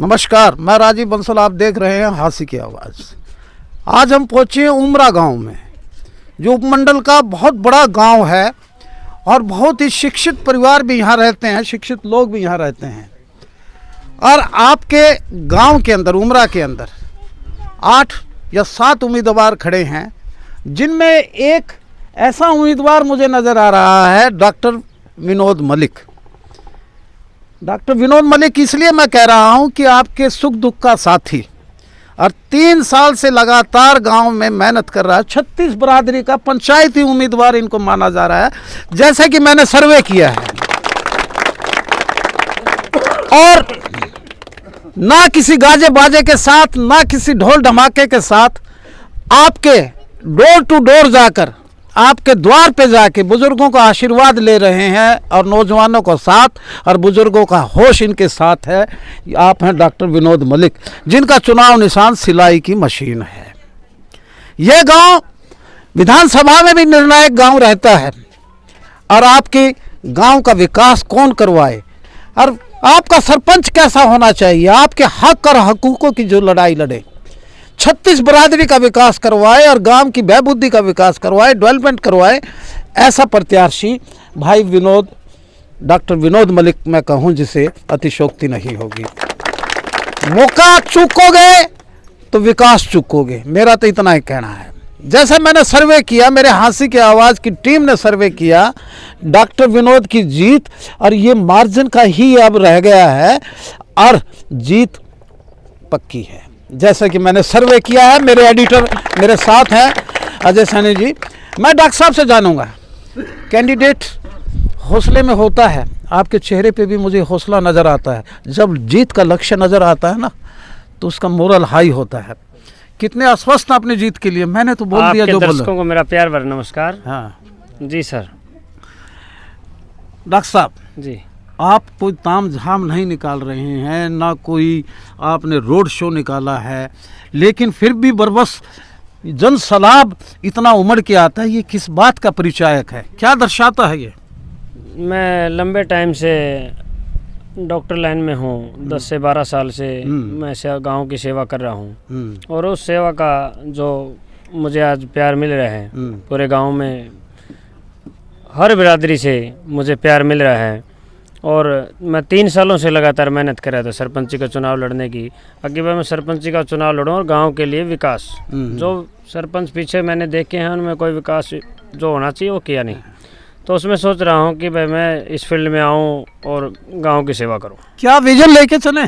नमस्कार, मैं राजीव बंसल, आप देख रहे हैं हाथी की आवाज़। आज हम पहुँचे हैं उमरा गांव में, जो उपमंडल का बहुत बड़ा गांव है और बहुत ही शिक्षित परिवार भी यहाँ रहते हैं, शिक्षित लोग भी यहाँ रहते हैं। और आपके गांव के अंदर, उमरा के अंदर 8 या 7 उम्मीदवार खड़े हैं, जिनमें एक ऐसा उम्मीदवार मुझे नज़र आ रहा है, डॉक्टर विनोद मलिक। डॉक्टर विनोद मलिक इसलिए मैं कह रहा हूं कि आपके सुख दुख का साथी, और 3 साल से लगातार गांव में मेहनत कर रहा है। 36 बरादरी का पंचायती उम्मीदवार इनको माना जा रहा है, जैसे कि मैंने सर्वे किया है। और ना किसी गाजे बाजे के साथ, ना किसी ढोल धमाके के साथ, आपके डोर टू डोर जाकर, आपके द्वार पे जाके बुजुर्गों का आशीर्वाद ले रहे हैं, और नौजवानों को साथ और बुजुर्गों का होश इनके साथ है। आप हैं डॉक्टर विनोद मलिक, जिनका चुनाव निशान सिलाई की मशीन है। यह गांव विधानसभा में भी निर्णायक गांव रहता है, और आपके गांव का विकास कौन करवाए, और आपका सरपंच कैसा होना चाहिए, आपके हक और हकूकों की जो लड़ाई लड़े, 36 बरादरी का विकास करवाए और गांव की बहबूदी का विकास करवाए, डेवलपमेंट करवाए, ऐसा प्रत्याशी भाई विनोद, डॉक्टर विनोद मलिक मैं कहूं जिसे अतिशोक्ति नहीं होगी। मौका चूकोगे तो विकास चूकोगे, मेरा तो इतना ही कहना है। जैसे मैंने सर्वे किया, मेरे हाथी की आवाज़ की टीम ने सर्वे किया, डॉक्टर विनोद की जीत, और ये मार्जिन का ही अब रह गया है, और जीत पक्की है। जैसा कि मैंने सर्वे किया है, मेरे एडिटर मेरे साथ हैं अजय सैनी जी। मैं डॉक्टर साहब से जानूंगा, कैंडिडेट हौसले में होता है, आपके चेहरे पे भी मुझे हौसला नज़र आता है। जब जीत का लक्ष्य नज़र आता है ना, तो उसका मोरल हाई होता है। कितने आश्वस्त हैं अपनी जीत के लिए? मैंने तो बोल दिया जो बोला। दर्शकों को मेरा प्यार भरा नमस्कार। हाँ जी सर। डॉक्टर साहब जी, आप कोई ताम झाम नहीं निकाल रहे हैं, ना कोई आपने रोड शो निकाला है, लेकिन फिर भी बरबस जन सलाब इतना उमड़ के आता है। ये किस बात का परिचायक है, क्या दर्शाता है ये? मैं लंबे टाइम से डॉक्टर लाइन में हूँ, 10 से 12 साल से मैं गांव की सेवा कर रहा हूँ, और उस सेवा का जो मुझे आज प्यार मिल रहा है, पूरे गांव में हर बिरादरी से मुझे प्यार मिल रहा है। और मैं 3 सालों से लगातार मेहनत कर रहा था सरपंची का चुनाव लड़ने की। अगली बार मैं सरपंची का चुनाव लड़ूँ और गांव के लिए विकास, जो सरपंच पीछे मैंने देखे हैं उनमें कोई विकास जो होना चाहिए वो किया नहीं, तो उसमें सोच रहा हूं कि भाई मैं इस फील्ड में आऊं और गांव की सेवा करूं। क्या विजन लेके चले?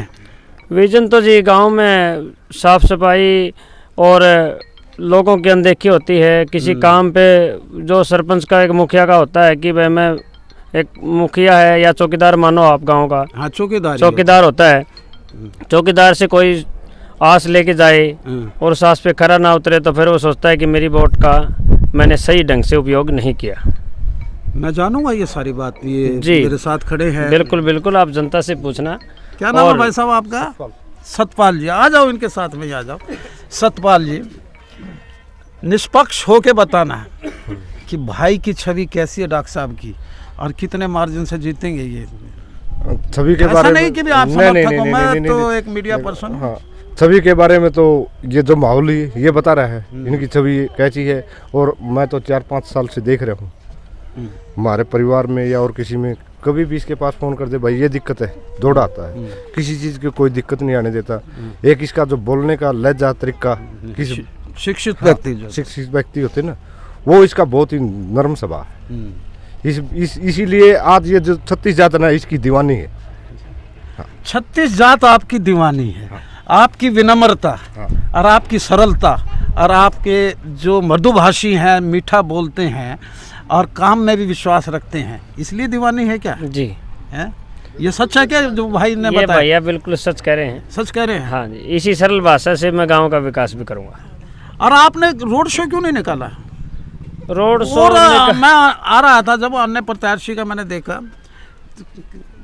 विजन तो जी गांव में साफ सफाई और लोगों की अनदेखी होती है। किसी काम पे जो सरपंच का एक मुखिया का होता है कि भाई मैं एक मुखिया है या चौकीदार मानो आप गांव का। हाँ, चौकीदार होता है। चौकीदार से कोई आस लेके जाए और उस आस पे खरा ना उतरे तो फिर वो सोचता है कि मेरी वोट का मैंने सही ढंग से उपयोग नहीं किया। मैं जानूंगा ये सारी बात, ये जी मेरे साथ खड़े हैं। बिल्कुल बिल्कुल, आप जनता से पूछना। क्या नाम है भाई साहब आपका? सतपाल जी, आ जाओ इनके साथ में, आ जाओ। सतपाल जी, निष्पक्ष होके बताना है कि भाई की छवि कैसी है डॉक्टर साहब की, और कितने मार्जिन से जीतेंगे ये। छवि के ऐसा बारे नहीं में कि भी आप समर्थक हो, मैं तो एक मीडिया पर्सन। हाँ, छवि के बारे में तो ये जो माहौल ये बता रहा है इनकी छवि कैसी है। और मैं तो 4-5 साल से देख रहा हूँ, हमारे परिवार में या और किसी में कभी भी इसके पास फोन कर दे, भाई ये दिक्कत है, दौड़ आता है। किसी चीज़ की कोई दिक्कत नहीं आने देता। एक इसका जो बोलने का लहजा तरीका, किसी शिक्षित व्यक्ति, जो शिक्षित व्यक्ति होते ना, वो इसका बहुत ही नरम स्वभाव है। इसीलिए आज ये जो 36 जात ना, इसकी दीवानी है। 36 जात आपकी दीवानी है। आपकी विनम्रता और आपकी सरलता और आपके जो मृदुभाषी हैं, मीठा बोलते हैं और काम में भी विश्वास रखते हैं, इसलिए दीवानी है क्या? जी है, ये सच है क्या जो भाई ने ये बताया? भैया बिल्कुल सच कह रहे हैं। सच कह रहे हैं? हाँ जी, इसी सरल भाषा से मैं गांव का विकास भी करूंगा। और आपने रोड शो क्यों नहीं निकाला? रोड शो और मैं आ रहा था जब अन्य प्रत्याशी का मैंने देखा।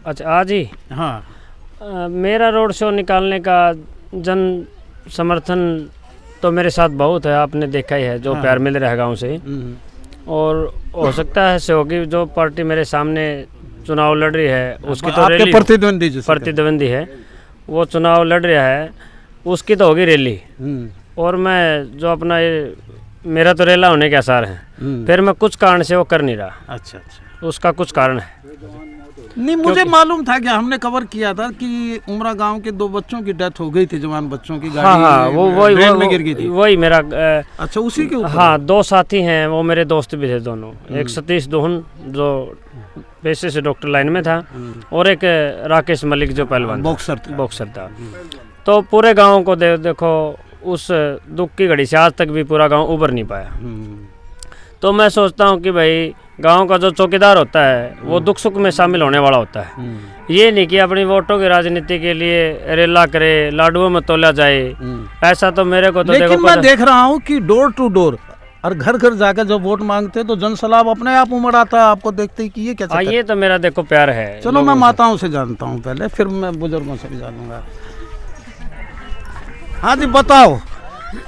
अच्छा, आज ही? हाँ, मेरा रोड शो निकालने का जन समर्थन तो मेरे साथ बहुत है, आपने देखा ही है जो प्यार मिल रहा है गाँव से। और हो सकता है सहयोगी जो पार्टी मेरे सामने चुनाव लड़ रही है उसकी तो आपके प्रतिद्वंदी है, वो चुनाव लड़ रहा है, उसकी तो होगी रैली, और मैं जो अपना ये मेरा तो रेला होने के आसार हैं, फिर मैं कुछ कारण से वो कर नहीं रहा। अच्छा अच्छा, उसका कुछ कारण है। नहीं मुझे मालूम था कि हमने कवर किया था कि उमरा गांव के 2 बच्चों की डेथ हो गई थी, जवान बच्चों की, गाड़ी हाँ, वो ड्रेन में गिर गई थी। वही मेरा अच्छा, उसी के ऊपर। हाँ, 2 साथी हैं, वो मेरे दोस्त भी थे दोनों। एक सतीश दोहन जो पेशे से डॉक्टर लाइन में था, और एक राकेश मलिक जो पहलवान बॉक्सर था। तो पूरे गाँव को देखो उस दुख की घड़ी से आज तक भी पूरा गाँव उबर नहीं पाया। तो मैं सोचता हूँ कि भाई गांव का जो चौकीदार होता है वो दुख सुख में शामिल होने वाला होता है। ये नहीं कि अपनी वोटों की राजनीति के लिए रेला करे, लाडुओं में तोला जाए। ऐसा तो मेरे को तो लेकिन मैं देख रहा हूँ कि डोर टू डोर और घर घर जाकर जब वोट मांगते तो जन सलाब अपने आप उमड़ आता है आपको देखते ही कि ये क्या। ये तो मेरा देखो प्यार है। चलो मैं माताओं से जानता हूँ पहले, फिर मैं बुजुर्गों से भी जानूंगा। हाँ जी बताओ,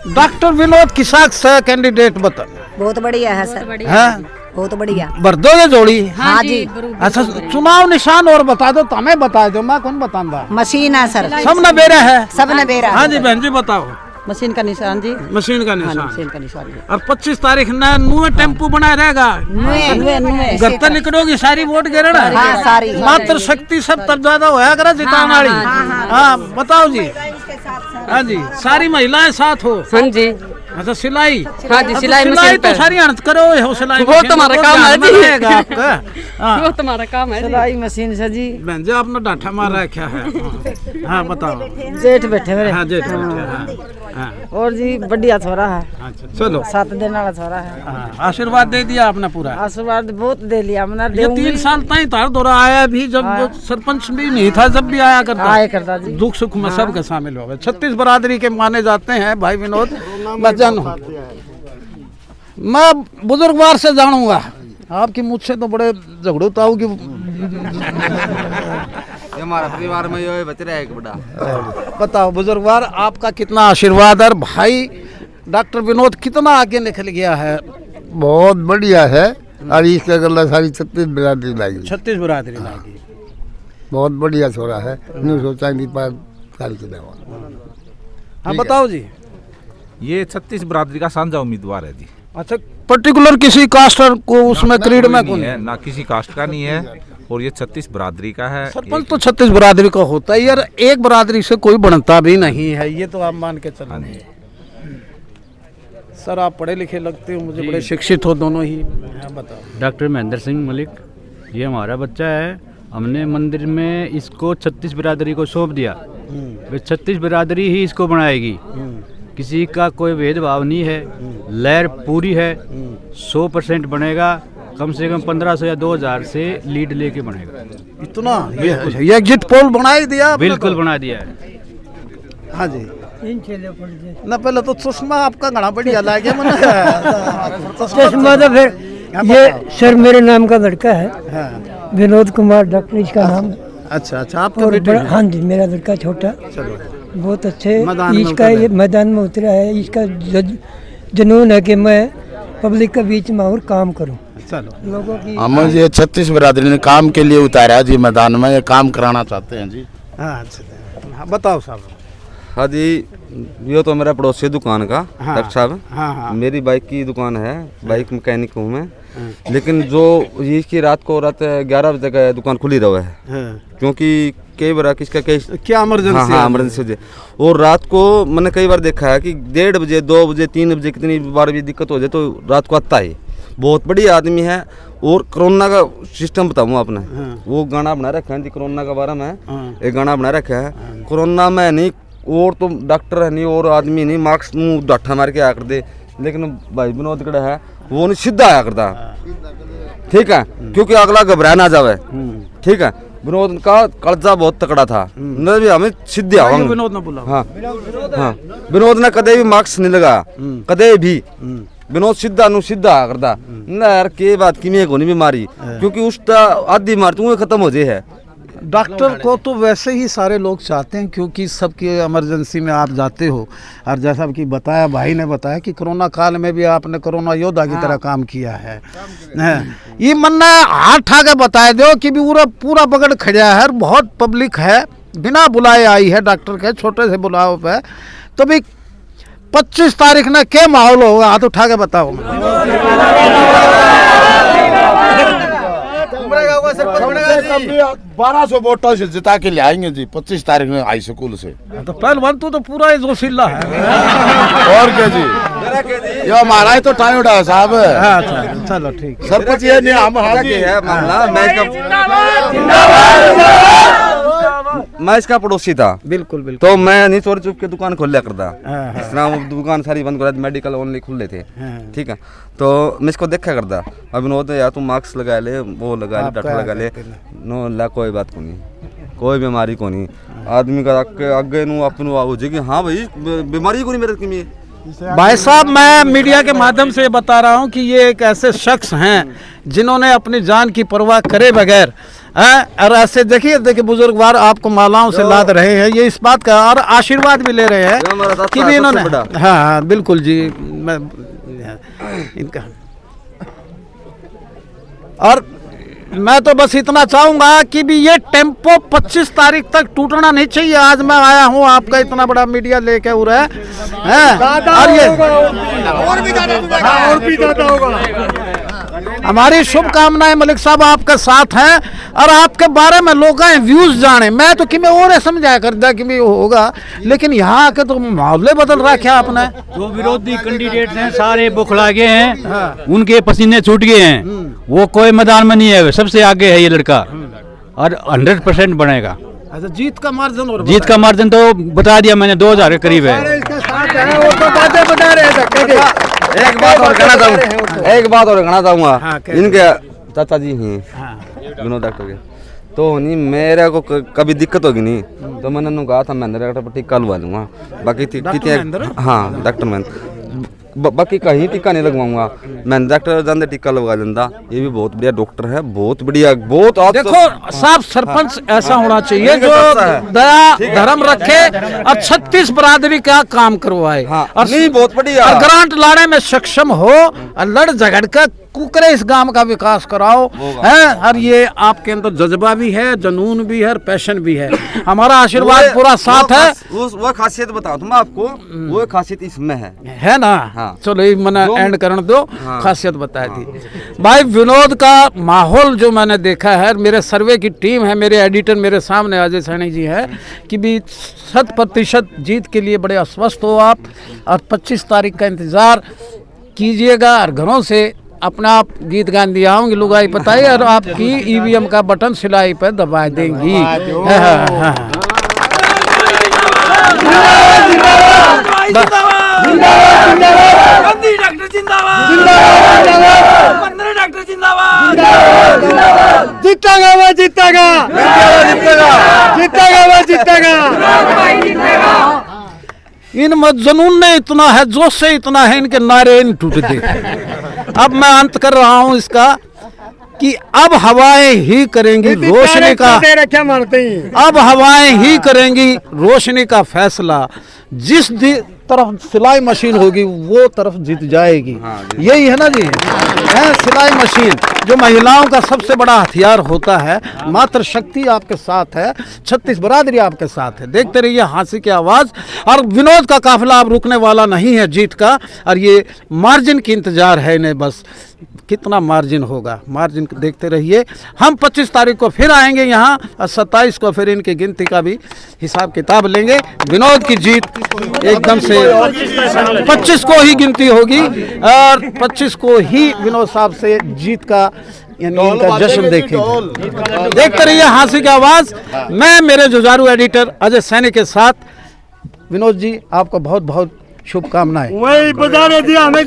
डॉक्टर विनोद किसाक से कैंडिडेट बता। बहुत बढ़िया है सर, है बहुत बढ़िया। बरदोगे जोड़ी। हाँ जी। अच्छा, चुनाव निशान और बता दो, तुम्हें बता दो, मैं कौन बताऊंगा। मशीन है सर, सब न बेरा है, सब न बेरा। हाँ जी बहन जी बताओ। मशीन का निशान जी, मशीन का निशान। मशीन का निशान जी। और 25 तारीख न नुए टेम्पू बनाया रहेगा, घर तक निकलोगी सारी वोट गिरना। हाँ, सारी मात्र शक्ति सब तब ज्यादा होया करा जिताने वाली। हाँ बताओ जी। हाँ जी, सारी महिलाएं साथ हो। हाँ जी। अच्छा, सिलाई। हाँ जी, सिलाई तो सारी हंस करो हो, सिलाई वो तुम्हारा काम है जी। आपका। हाँ, वो तुम्हारा काम है। सिलाई मशीन से जी। बहन जी आपने डांठा मारा है क्या है। हाँ बताओ। जेठ बैठे मेरे। हाँ जेठ बैठे, हाँ, हाँ। और जी बढ़िया छोरा है। अच्छा चलो, 7 दिन वाला छोरा है। हाँ, आशीर्वाद दे दिया आपने पूरा। आशीर्वाद बहुत दे लिया हमने। ये 3 साल तक तार दौरा आया भी, जब सरपंच भी नहीं था जब भी आया करता जी। दुख सुख में सबके शामिल हो गए। 36 बरादरी के माने जाते हैं भाई विनोद। मैं बुजुर्गवार से जानूंगा, आपकी मुझसे तो बड़े झगड़ोताऊ की। हमारा परिवार में ये बच रहा है एक बड़ा। बताओ बुजुर्गवार, आपका कितना आशीर्वाद है भाई डॉक्टर विनोद कितना आगे निकल गया है। बहुत बढ़िया है। और इसका गला सारी 36 बिरादरी लागी। 36 बरादरी लागी। बहुत बढ़िया छोरा है। नहीं सोचा नहीं पार साल के देवा। हाँ बताओ जी। ये 36 बरादरी का साझा उम्मीदवार है जी। अच्छा, पर्टिकुलर किसी कास्ट को उसमें क्रीड में कौन है? ना किसी कास्ट का नहीं है, और ये 36 बरादरी का है। सरपंच तो 36 बरादरी का होता है यार, एक बरादरी से कोई बनता भी नहीं है, ये तो आप मान के चलो। सर आप पढ़े लिखे लगते हो मुझे, बड़े शिक्षित हो दोनों ही। बताओ। डॉक्टर महेंद्र सिंह मलिक, ये हमारा बच्चा है। हमने मंदिर में इसको 36 बिरादरी को सौंप दिया। वे 36 बिरादरी ही इसको बनाएगी, किसी का कोई भेदभाव नहीं है। लहर पूरी है, 100% बनेगा। कम से कम 1500 या 2000 से लीड लेके बनेगा। इतना ये एग्जिट पोल बना ही दिया? बिल्कुल बना दिया है। हाँ जी। ना पहले तो चश्मा आपका घना बढ़िया लगे मन। चश्मा तो फिर ये सर मेरे नाम का लड़का है, विनोद कुमार डॉक्टर इसका नाम। अच्छा अच्छा, आपका बेटे? हाँ जी, मेरा लड़का छोटा। चलो, बहुत अच्छे। इसका ये मैदान में उतरा है। इसका जुनून है कि मैं पब्लिक के बीच में और काम करूं। चलो, लोगों की। हम ये 36 बिरादरी ने काम के लिए उतारा जी मैदान में, ये काम कराना चाहते हैं जी। हाँ अच्छा, हाँ, बताओ साहब। हाँ जी, ये तो मेरा पड़ोसी दुकान का डॉक्टर साहब। हाँ। मेरी बाइक की दुकान है, बाइक मैकेनिक हूँ मैं। लेकिन जो इसकी रात 11 बजे का दुकान खुली रहा है, क्योंकि कई बार किसका क्या इमरजेंसी। हाँ इमरजेंसी। और रात को मैंने कई बार देखा है कि 1:30 बजे 2 बजे 3 बजे कितनी बार भी दिक्कत हो जाए तो रात को आता है। बहुत बढ़िया आदमी है। और कोरोना का सिस्टम बताऊँ आपने, वो गाना बना रखा है जी कोरोना के बारे में। एक गाना बना रखा है, कोरोना में नहीं और तो डॉक्टर है नहीं और आदमी नहीं मास्क मुँह डाठा मार के आया कर दे, लेकिन भाई विनोद कड़ा है वो नहीं सीधा आया करता। ठीक है, क्योंकि अगला घबरा ना जावे। ठीक है, विनोद का कलजा बहुत तकड़ा था, भी हमें सीधे आवांगे। विनोद ने बोला। हाँ हाँ, विनोद ने कदे भी मास्क नहीं लगा, कदे भी। विनोद सीधा नु सीधा आया करता ना यार, के बात की में कोनी बीमारी, क्योंकि उसका आधी बीमारी तू खत्म हो जाए है। डॉक्टर को तो वैसे ही सारे लोग चाहते हैं, क्योंकि सबकी इमरजेंसी में आप जाते हो। और जैसा कि बताया भाई ने बताया कि कोरोना काल में भी आपने कोरोना योद्धा की तरह काम किया है। ये मन्ना हाथ ठाके बताए दो कि भी पूरा पकड़ खड़ा है, बहुत पब्लिक है बिना बुलाए आई है डॉक्टर के छोटे से बुलाव पे, तो भी 25 तारीख ने क्या माहौल होगा? हाथ उठा के बताओ। 1200 वोटों से जिता के ले आएंगे जी 25 तारीख में हाई स्कूल से। तो पहलवान तू तो पूरा ही जोशीला है। और क्या जी, ये हमारा ही तो टाइम उठा साहब। अच्छा चलो ठीक, सब कुछ ये नहीं हम है मामला। मैं इसका पड़ोसी था, बिल्कुल बिल्कुल। तो मैं नहीं चोरी चुप के दुकान खोल लिया करता। इस तरह वो दुकान सारी बंद कर, मेडिकल ओनली खुले थे, ठीक है। तो मैं इसको देखा करता। अब इन्होंने यार तू मास्क लगा ले, वो लगा ले, डॉक्टर लगा ले, नो ला कोई बात को नहीं, कोई बीमारी को नहीं। आदमी का आगे नु अपन हो जाएगी, हाँ भाई बीमारी को नहीं मेरे की। भाई साहब, मैं मीडिया के माध्यम से बता रहा हूं कि ये एक ऐसे शख्स हैं जिन्होंने अपनी जान की परवाह करे बगैर, और ऐसे देखिए बुजुर्गवार आपको मालाओं से लाद रहे हैं, ये इस बात का और आशीर्वाद भी ले रहे हैं कि भी इन्होंने, हाँ बिल्कुल जी, मैं इनका, और मैं तो बस इतना चाहूंगा कि भी ये टेम्पो 25 तारीख तक टूटना नहीं चाहिए। आज मैं आया हूँ आपका इतना बड़ा मीडिया लेके उड़ है, और ये और भी ज्यादा होगा। हमारी शुभकामनाएं मलिक साहब आपके साथ हैं, और आपके बारे में लोग व्यूज जाने। मैं तो कि मैं और समझाया करता कि भी होगा, लेकिन यहाँ आके तो माहौल बदल रहा क्या आपने। जो विरोधी कैंडिडेट हैं सारे बुखला गए हैं, उनके पसीने छूट गए हैं, वो कोई मैदान में नहीं है, सबसे आगे है ये लड़का, और 100% बनेगा। अच्छा, जीत का मार्जिन, और जीत का मार्जिन तो बता दिया मैंने, 2000 के करीब है। एक बात और कहना चाहूँगा, इनके चाचा जी हैं विनोद डॉक्टर के, तो नहीं मेरे को कभी दिक्कत होगी नहीं, तो मैंने उन्होंने कहा था महेंद्र डॉक्टर पर टीका लगा लूँगा, बाकी हाँ डॉक्टर महेंद्र, बाकी कहीं टीका नहीं लगवाऊंगा। मैं डॉक्टर जान टीका लगा लेंदा, ये भी बहुत बढ़िया डॉक्टर है, बहुत बढ़िया, बहुत। देखो साहब, सरपंच ऐसा होना चाहिए जो दया धर्म रखे और 36 बरादरी का काम करवाए, और नहीं बहुत बढ़िया, और ग्रांट लाने में सक्षम हो, और लड़ झगड़ कर कुकरे इस गांव का विकास कराओ, है। और ये आपके अंदर जज्बा भी है, जुनून भी है, और पैशन भी है। हमारा आशीर्वाद पूरा साथ है। वो खासियत बताओ तुम आपको, वो खासियत इसमें है ना। हाँ। चलो ये मैंने एंड करने दो, खासियत बताई थी। भाई विनोद का माहौल जो मैंने देखा है, मेरे सर्वे की टीम है, मेरे एडिटर मेरे सामने अजय सैनी जी है, कि भी 100% जीत के लिए बड़े अस्वस्थ हो आप, और 25 तारीख का इंतजार कीजिएगा, और घरों से अपना आप गीत गान दिया होंगे लुगाई बताइए, और आपकी ईवीएम का बटन सिलाई पर दबा देंगी। जीतेगा वो जीतेगा, जीतेगा वो जीतेगा। इन जुनून ने इतना है, जोश से इतना है, इनके नारे नहीं टूटते। अब मैं अंत कर रहा हूं इसका कि अब हवाएं ही करेंगी रोशनी का, अब हवाएं ही करेंगी रोशनी का फैसला। जिस तरफ सिलाई मशीन होगी वो तरफ जीत जाएगी। यही है ना जी, है सिलाई मशीन जो महिलाओं का सबसे बड़ा हथियार होता है। मात्र शक्ति आपके साथ है, 36 बरादरी आपके साथ है। देखते रहिए हांसी की आवाज़, और विनोद का काफिला अब रुकने वाला नहीं है जीत का, और ये मार्जिन की इंतजार है इन्हें, बस कितना मार्जिन होगा, मार्जिन देखते रहिए। हम 25 तारीख को फिर आएंगे यहाँ, और 27 को फिर इनकी गिनती का भी हिसाब किताब लेंगे। विनोद की जीत एकदम से 25 को ही गिनती होगी, और 25 को ही विनोद साहब से जीत का यानी इनका जश्न देखेंगे। देखते रहिए हांसी की आवाज़। मैं मेरे जुझारू एडिटर अजय सैनी के साथ, विनोद जी आपको बहुत बहुत शुभकामनाएं। वही बता रहे थे हमें।